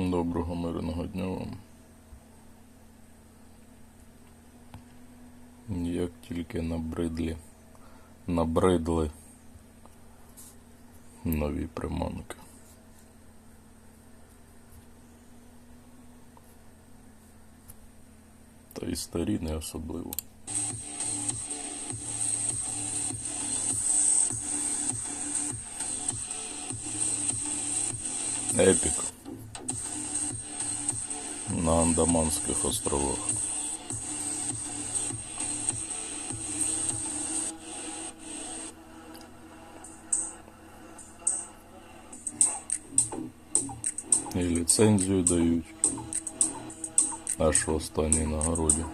Доброго мирного дня вам. Як тільки набридли нові приманки. Та й старі не особливо. Епік на Андаманських островах. І ліцензію дають аж в останній нагороді.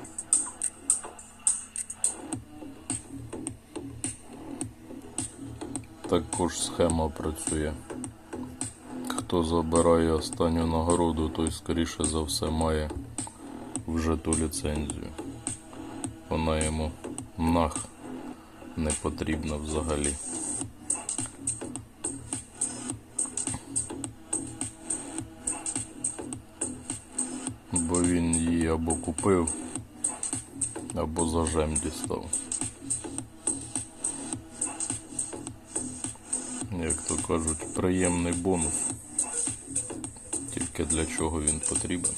Також схема працює. Хто забирає останню нагороду, той скоріше за все має вже ту ліцензію. Вона йому нах не потрібна взагалі. Бо він її або купив, або зажем дістав. Як то кажуть, приємний бонус. Тільки для чого він потрібен.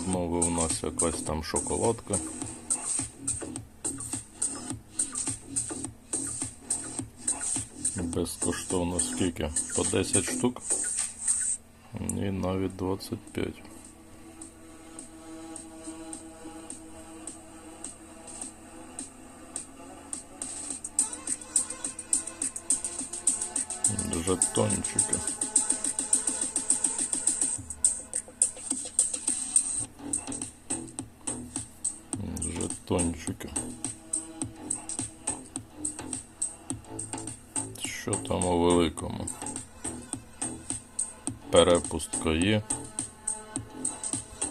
Знову у нас якась там шоколадка. Безкоштовно скільки? По 10 штук? І навіть 25. Жетончики. Жетончики. Що там у великому? Перепустка є,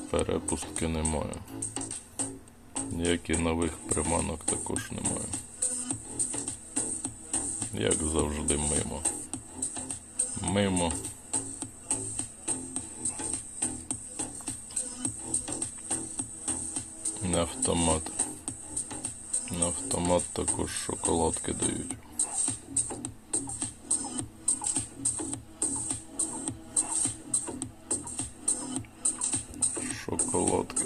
перепустки немає. Ніяких нових приманок також немає. Як завжди мимо. Мимо. На автомат. На автомат також шоколадки дають. Шоколадка.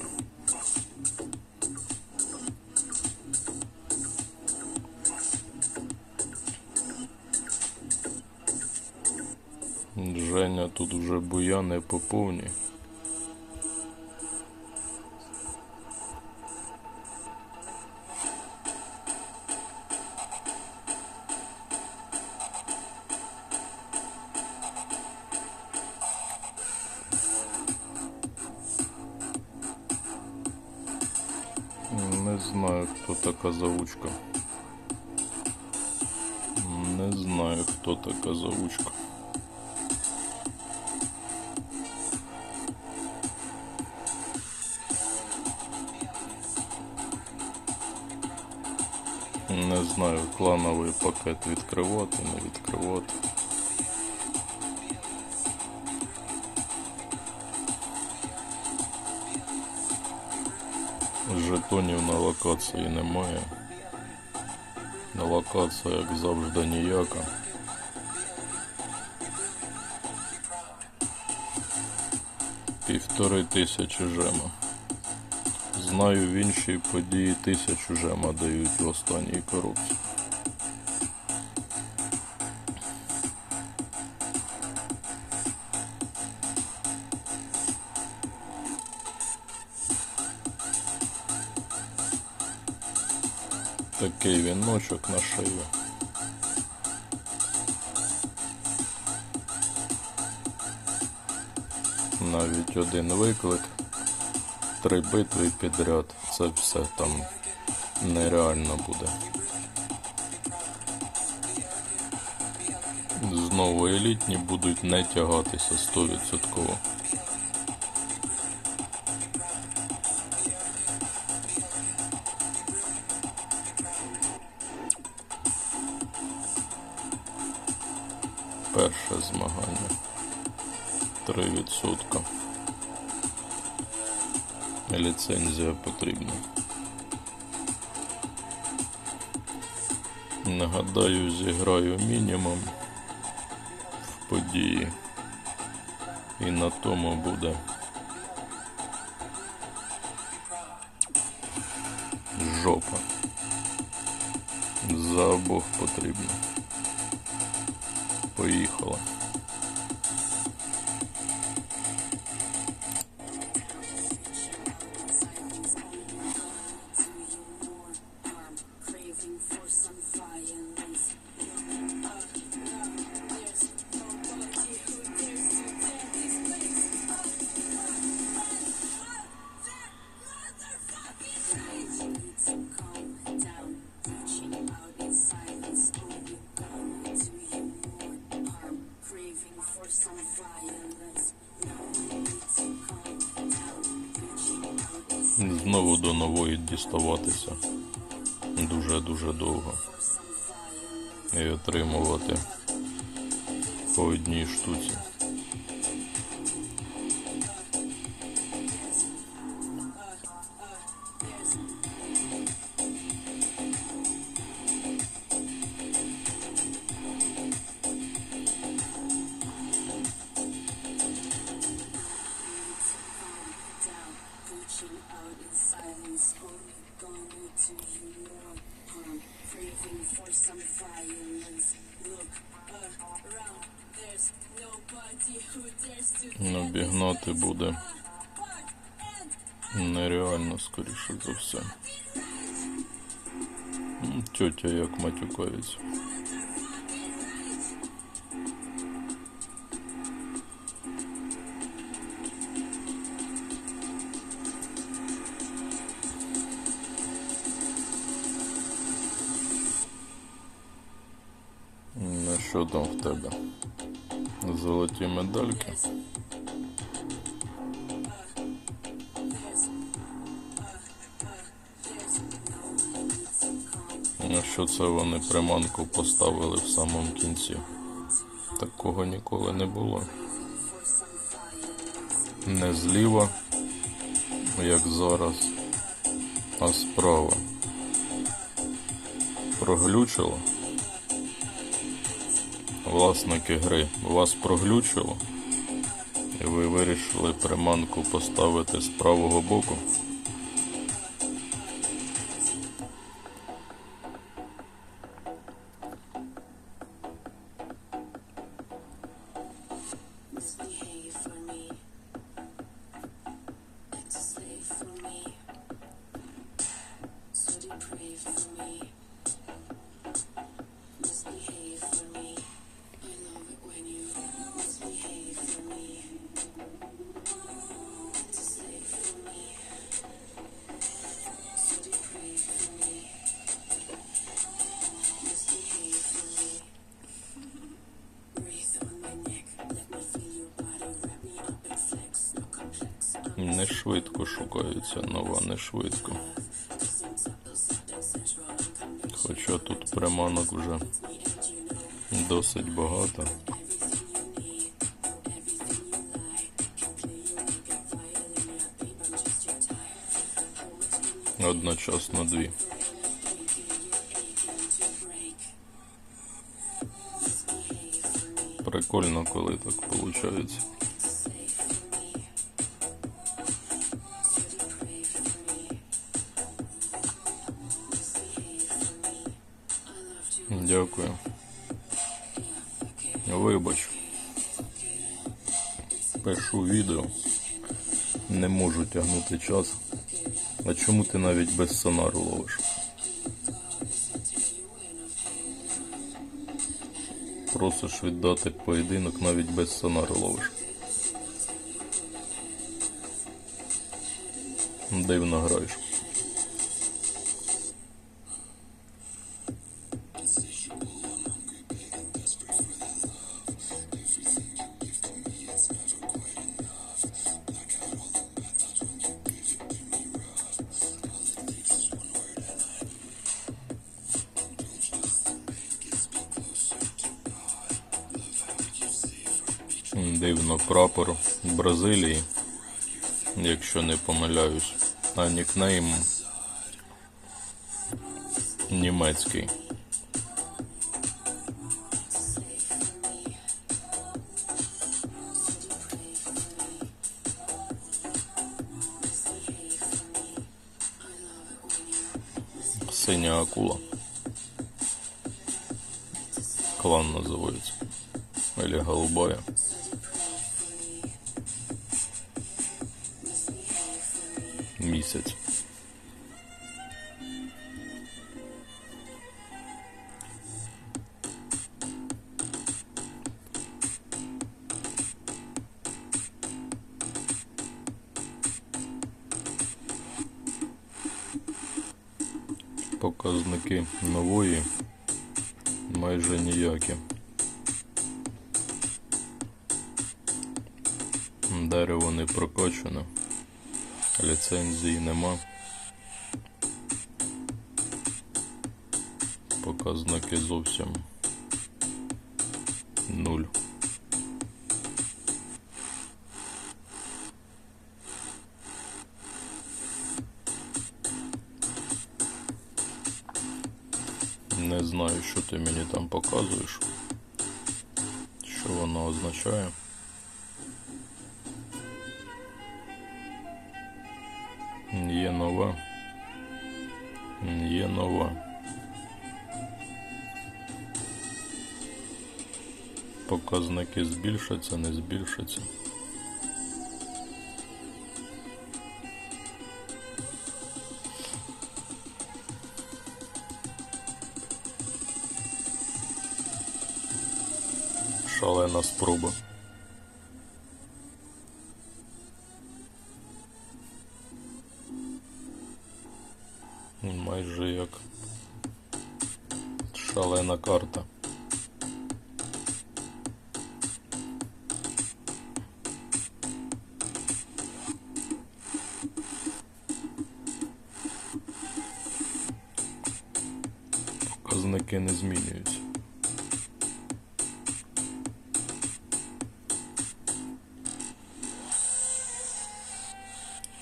Женя тут вже буяне по повній. Не знаю, хто така заучка. Не знаю, хто така заучка. Не знаю, клановий пакет відкривати, не відкривати. Жетонів на локації немає. На локація, як завжди, ніяка. Півтори тисячі жема. Знаю, в іншій події 1000 жема дають в останній коробці. Такий віночок на шию. Навіть один виклик, 3 битви підряд. Це все там нереально буде. знову елітні будуть не тягатися 100%. Перше змагання 3%. Ліцензія потрібна. Нагадаю, зіграю мінімум в події і на тому буде жопа. За обох потрібно. Поїхала. Знову до нової діставатися дуже-дуже довго і отримувати по одній штуці. Обігнати буде нереально, скоріше за все. Тьотя як матюкається. Що там в тебе? Золоті медальки? Що це вони приманку поставили в самому кінці? Такого ніколи не було. Не зліва, як зараз, а справа. Проглючило? Власники гри, вас проглючило? І ви вирішили приманку поставити з правого боку? Не швидко шукається нова, не швидко. Хоча тут приманок вже досить багато. Одночасно дві. Прикольно, коли так виходить. Дякую. Вибач. Пишу відео. Не можу тягнути час. А чому ти навіть без сонару ловиш? Просиш віддати поєдинок, навіть без сонару ловиш. Дивно граєш. Дивно, прапор Бразилії, якщо не помиляюсь, а нікнейм німецький. Синя акула. Клан называется. Или голубая. Місяць. Показники нової майже ніякі. Дерево не прокачане, ліцензії нема. Показники зовсім нуль. Не знаю, що ти мені там показуєш, що воно означає. Є нова. Є нова. Показники збільшаться, не збільшаться. Шалена спроба. Майже як шалена карта. Показники не змінюються.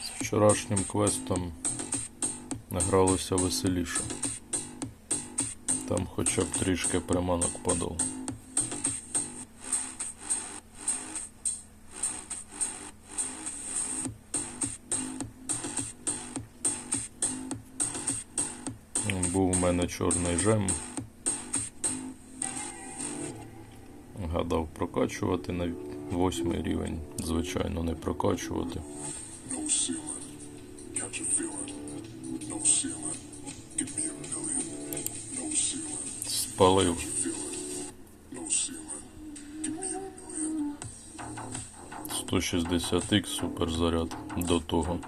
З вчорашнім квестом гралося веселіше. Там хоча б трішки приманок падало. Був у мене чорний жем. Гадав прокачувати на 8 рівень. Звичайно, не прокачувати. Спалив. «160Х» суперзаряд до того.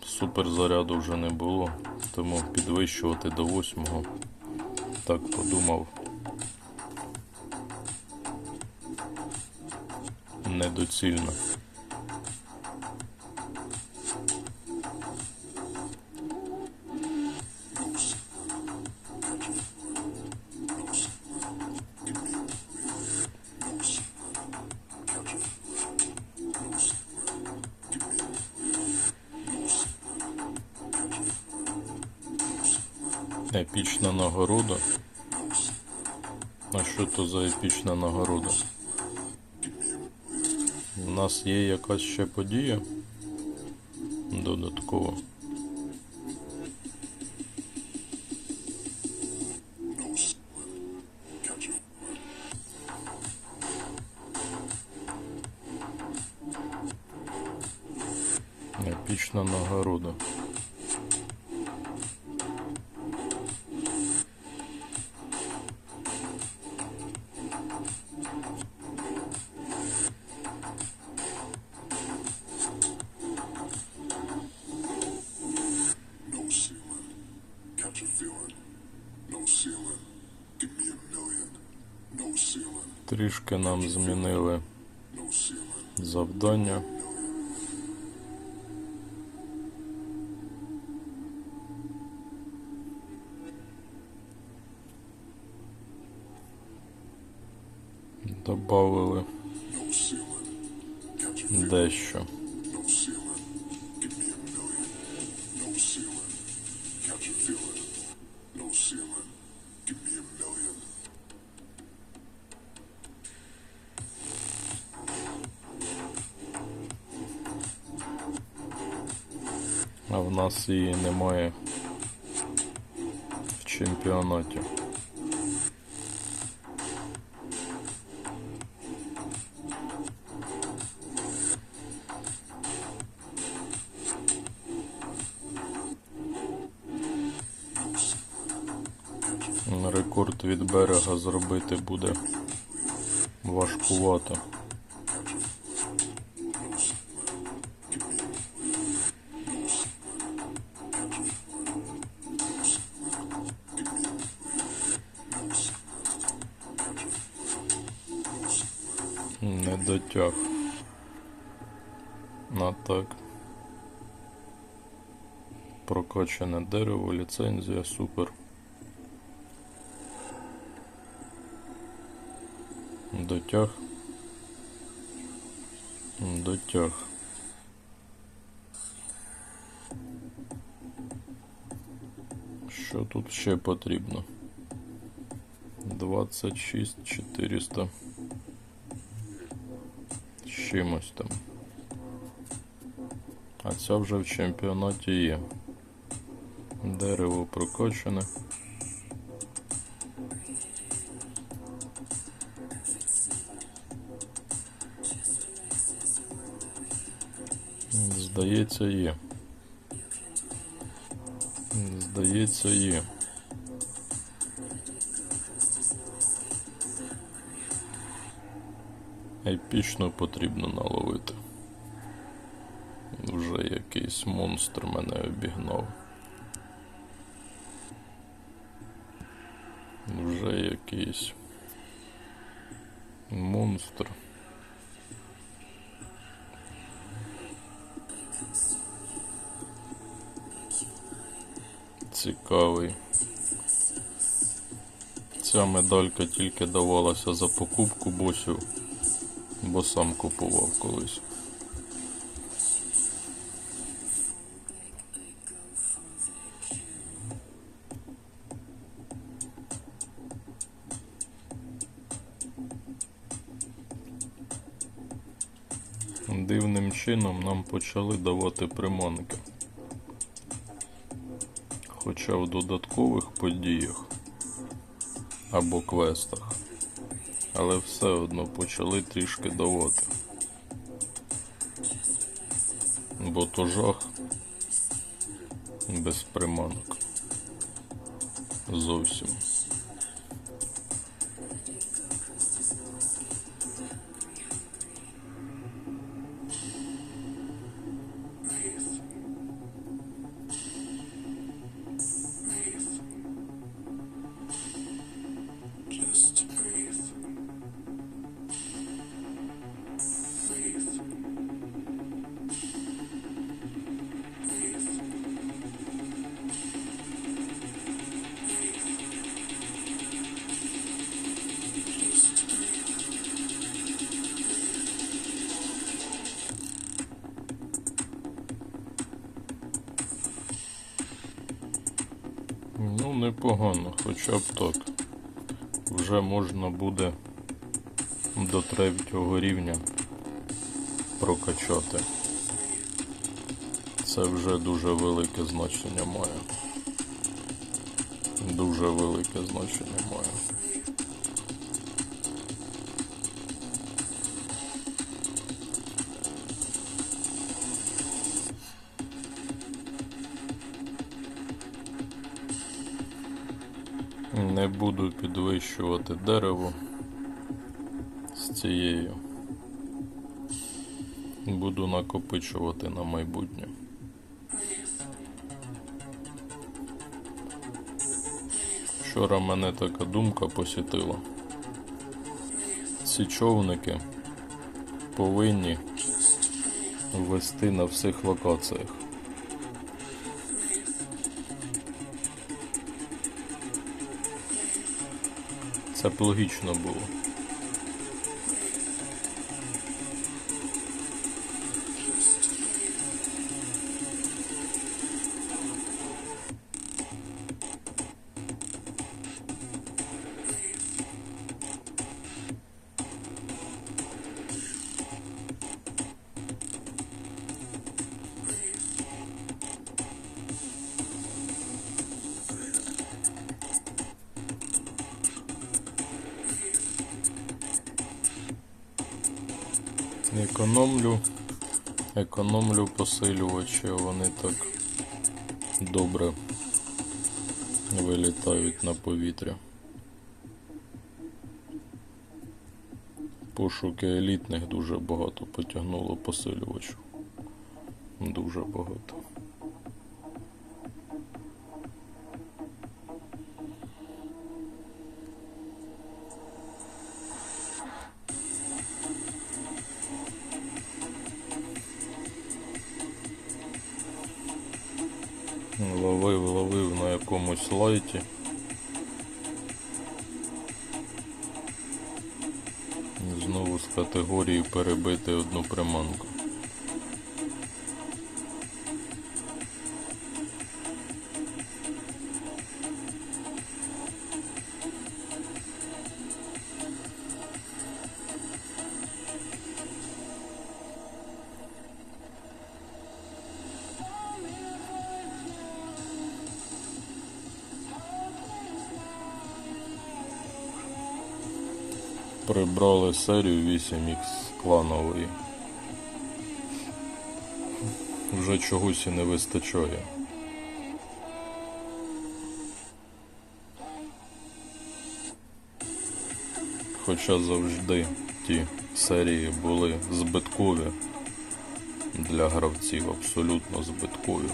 Суперзаряду вже не було, тому підвищувати до 8-го, так подумав, недоцільно. Епічна нагорода. А що то за епічна нагорода? У нас є якась ще подія додатково. Епічна нагорода. Трішки нам змінили завдання. Добавили дещо. А в нас її немає в чемпіонаті. Рекорд від берега зробити буде важкувато. Не дотяг. А так. Прокачане дерево, ліцензія, супер. Дотяг. Дотяг. Що тут ще потрібно? 26 400 з чимось там. А ця вже в чемпіонаті є. Дерево прокачане. Здається, є. Здається, є. Епічно потрібно наловити. Вже якийсь монстр мене обігнав. Вже якийсь монстр. Цікавий. Ця медалька тільки давалася за покупку босів, бо сам купував колись. Дивним чином нам почали давати приманки. Хоча в додаткових подіях або квестах, але все одно почали трішки давати. Бо то жах без приманок. Зовсім. Ну, непогано, хоча б так. Вже можна буде до 3-го рівня прокачати. Це вже дуже велике значення має. Дуже велике значення має. Не буду підвищувати дерево з цією. Буду накопичувати на майбутнє. Вчора мене така думка посітила. Ці човники повинні ввести на всіх локаціях. Це б логічно було. Економлю посилювачі, вони так добре вилітають на повітря. Пошуки елітних дуже багато потягнуло посилювачів. Дуже багато. Ловив на якомусь лайті. Знову з категорії перебити одну приманку. Прибрали серію 8Х кланової. Вже чогось і не вистачає. Хоча завжди ті серії були збиткові для гравців, абсолютно збиткові.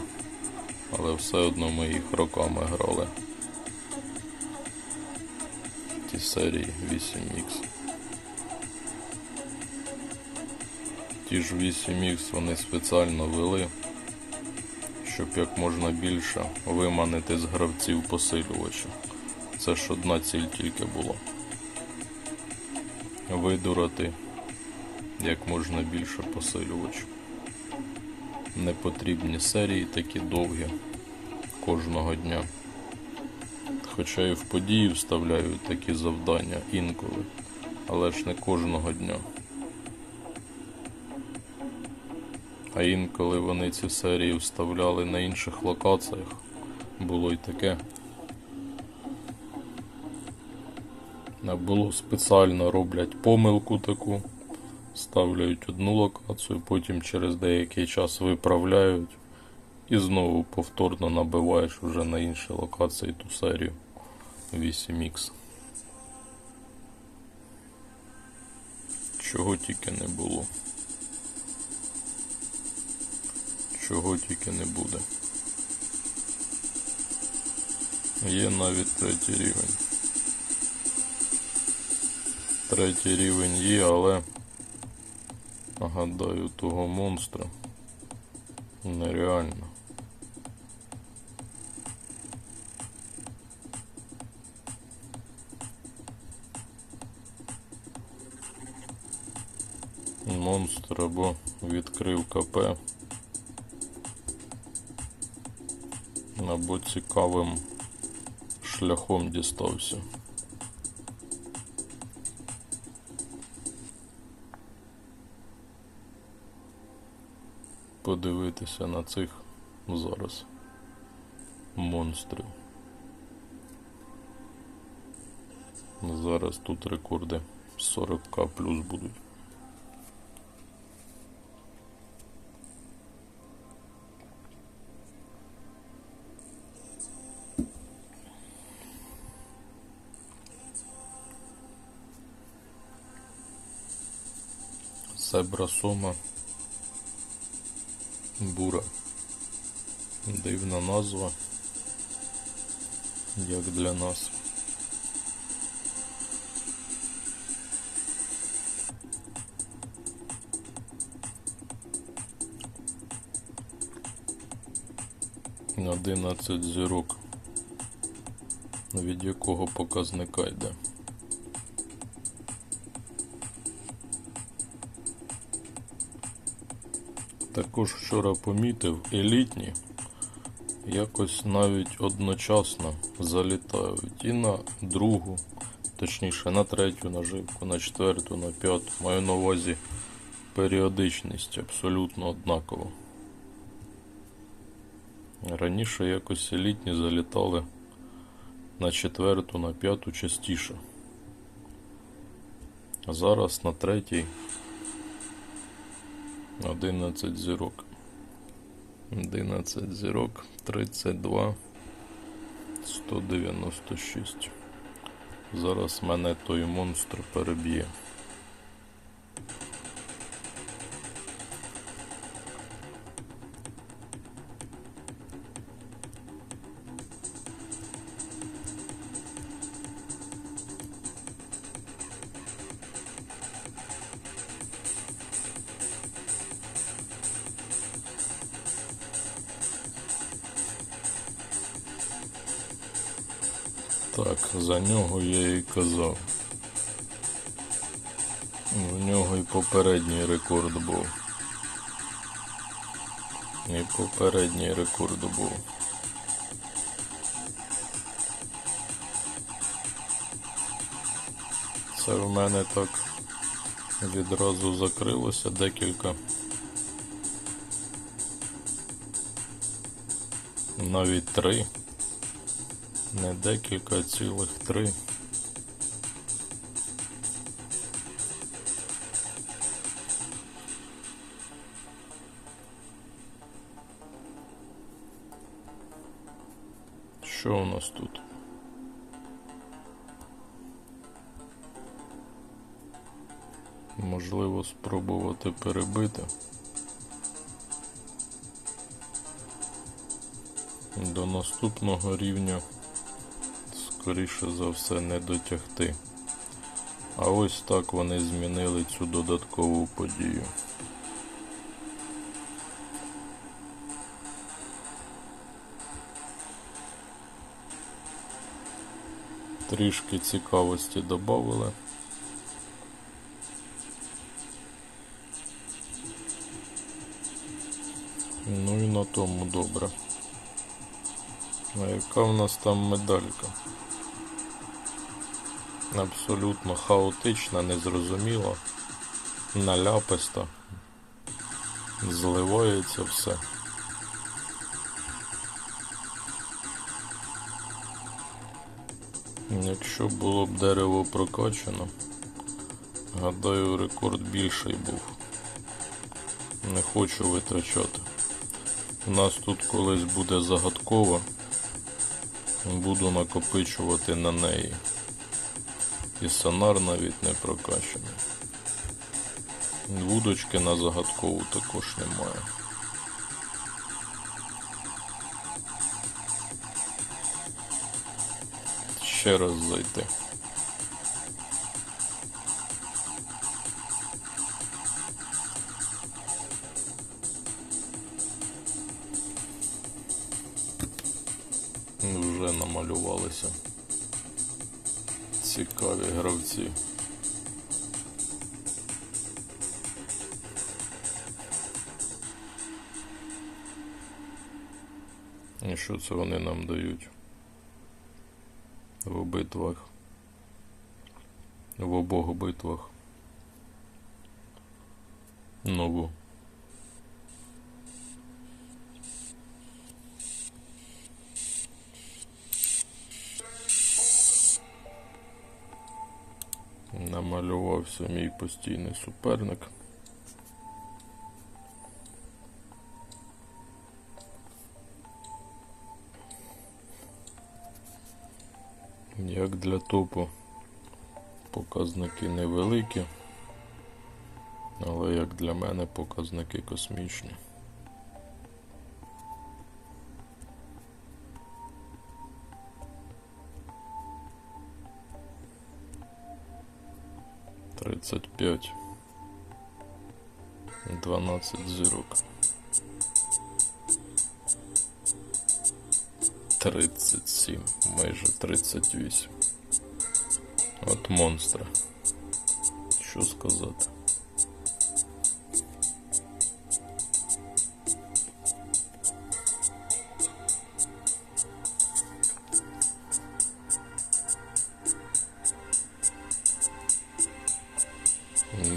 Але все одно ми їх роками грали. Ті серії 8Х. Ті ж 8Х вони спеціально вели, щоб як можна більше виманити з гравців посилювача. Це ж одна ціль тільки була. Видурати як можна більше посилювачів. Непотрібні серії такі довгі кожного дня. Хоча і в події вставляють такі завдання інколи, але ж не кожного дня. А інколи вони ці серії вставляли на інших локаціях. Було й таке. Було спеціально роблять помилку таку, ставляють одну локацію, потім через деякий час виправляють і знову повторно набиваєш вже на іншій локації ту серію 8Х. Чого тільки не було. Чого тільки не буде. Є навіть третій рівень. Третій рівень є, але гадаю, того монстра нереально. Монстр або відкрив КП, або цікавим шляхом дістався. Подивитися на цих зараз монстрів. Зараз тут рекорди 40к плюс будуть. Зебра сома бура. Дивна назва, як для нас. На 11 зірок. Від якого показника йде? Також вчора помітив, елітні якось навіть одночасно залітають і на другу, точніше на третю наживку, на четверту, на п'яту. Маю на увазі періодичність абсолютно однакова. Раніше якось елітні залітали на четверту, на п'яту частіше. А зараз на третій 11 зірок. 11 зірок, 32, 196. Зараз мене той монстр переб'є. Так, за нього я і казав. У нього і попередній рекорд був. І попередній рекорд був. Це в мене так відразу закрилося декілька. Навіть 3. Не декілька, а цілих 3. Що у нас тут? Можливо, спробувати перебити. До наступного рівня, скоріше за все, не дотягти. А ось так вони змінили цю додаткову подію. Трішки цікавості додали. Ну і на тому добре. А яка в нас там медалька? Абсолютно хаотична, незрозуміла, наляписта, зливається все. Якщо було б дерево прокачано, гадаю, рекорд більший був. Не хочу витрачати. У нас тут колись буде загадкова, буду накопичувати на неї. І сонар навіть не прокачаний. Вудочки на загадкову також немає. Ще раз зайти. Вже намалювалися цікаві гравці. І що це вони нам дають? В битвах. В обох битвах. Нову. Намалювався мій постійний суперник. Як для топу показники невеликі, але як для мене показники космічні. Тридцять 12 зірок. 37, майже 38. От монстра. Що сказати?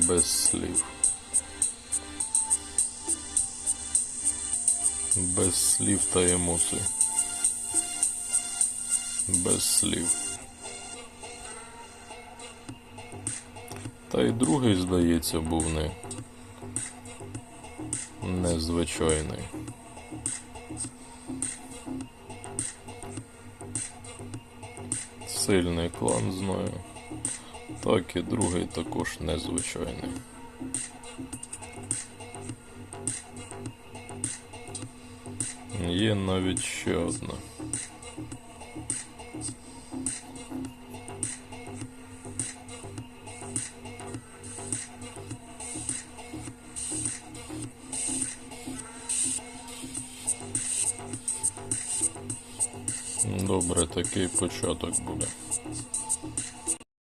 Без слів. Без слів та емоцій. Без слів. Та й другий, здається, був незвичайний. Сильний клан знаю. Так і другий також незвичайний. Є навіть ще одна. Добре, такий початок буде.